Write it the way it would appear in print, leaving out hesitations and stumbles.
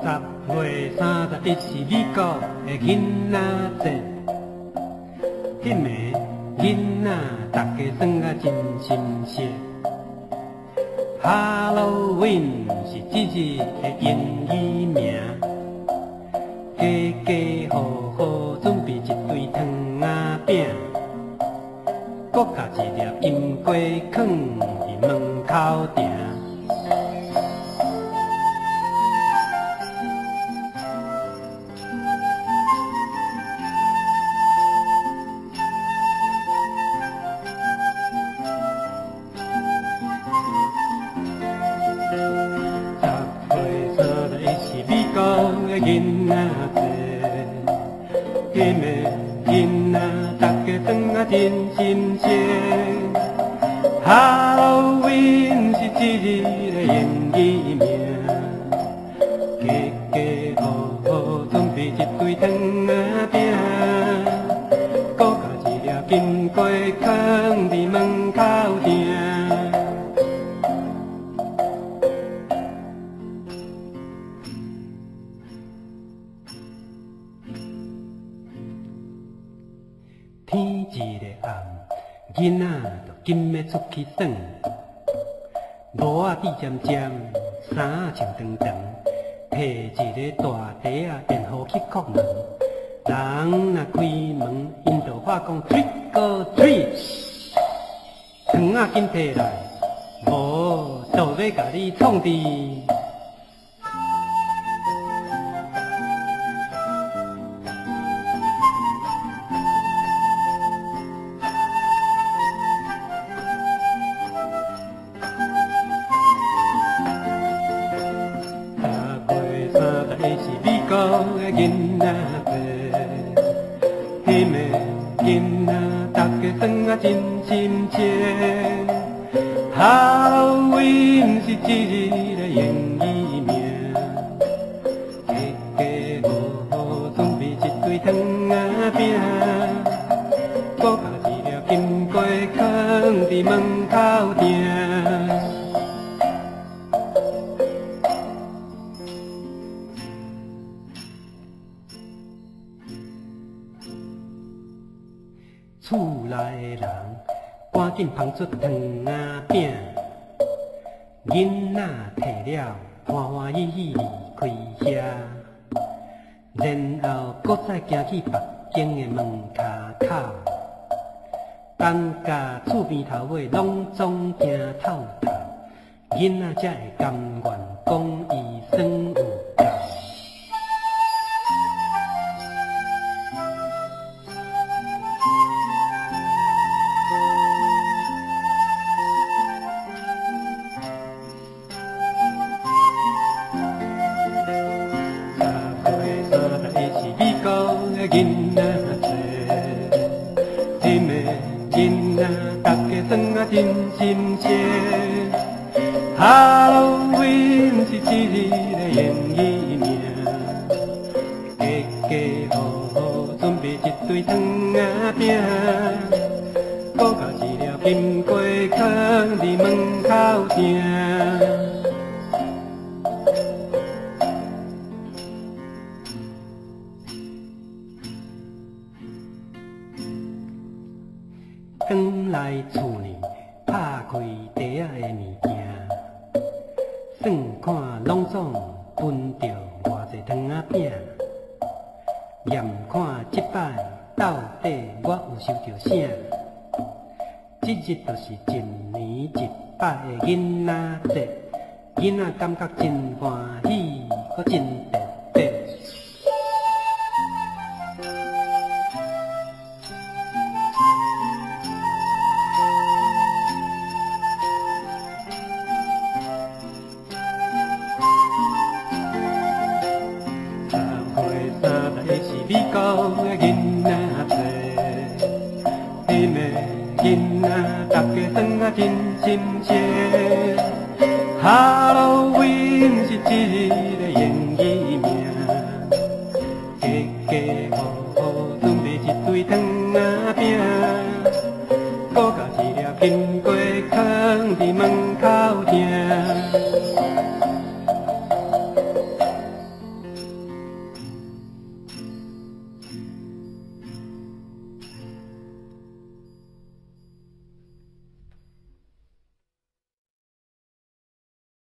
10月31是美国的囡仔节，迄暝囡仔大家耍啊真新鲜。Halloween 是即日的英语名，家家户户准备一堆糖仔饼，搁甲一粒金瓜放伫门口埕。囡仔节，迄暝囡仔大家耍啊真新鲜。Halloween 是即日的英语名，家家户户准备一堆糖仔饼，搁甲一粒金瓜放伫门口埕。天一个暗，囡仔就紧要出去耍，帽仔滴尖尖，衫穿长长，摕一个大袋仔便好去叩门。人若开门，因就话讲 Trick or treat， 糖仔紧摕来，无就要甲你创治。是美国的囡仔节，迄暝囡仔大家耍啊真新鲜。Halloween 是即日的英语名，家家户户准备一堆糖仔饼，搁甲一粒金瓜放伫门口埕。厝内的人赶紧捧出糖仔饼，囡仔摕了欢欢喜喜离开遐，然后搁再行去别间的门骹口，等甲厝边头尾拢总惊透透，囡仔才会甘愿讲伊算有够。囡仔节，迄暝囡仔大家耍啊真新鲜。Halloween 是即日的英语名，家家户户准备一堆糖仔饼，搁甲一粒金瓜放伫门口埕。转来厝里，拍开袋仔的物件，算看拢总分着偌济糖仔饼，验看即摆到底我有收着啥？即日就是一年一摆的囡仔节，囡仔感觉真欢喜，搁真特别。美国的囡仔节，迄暝囡仔大家耍啊真新鲜。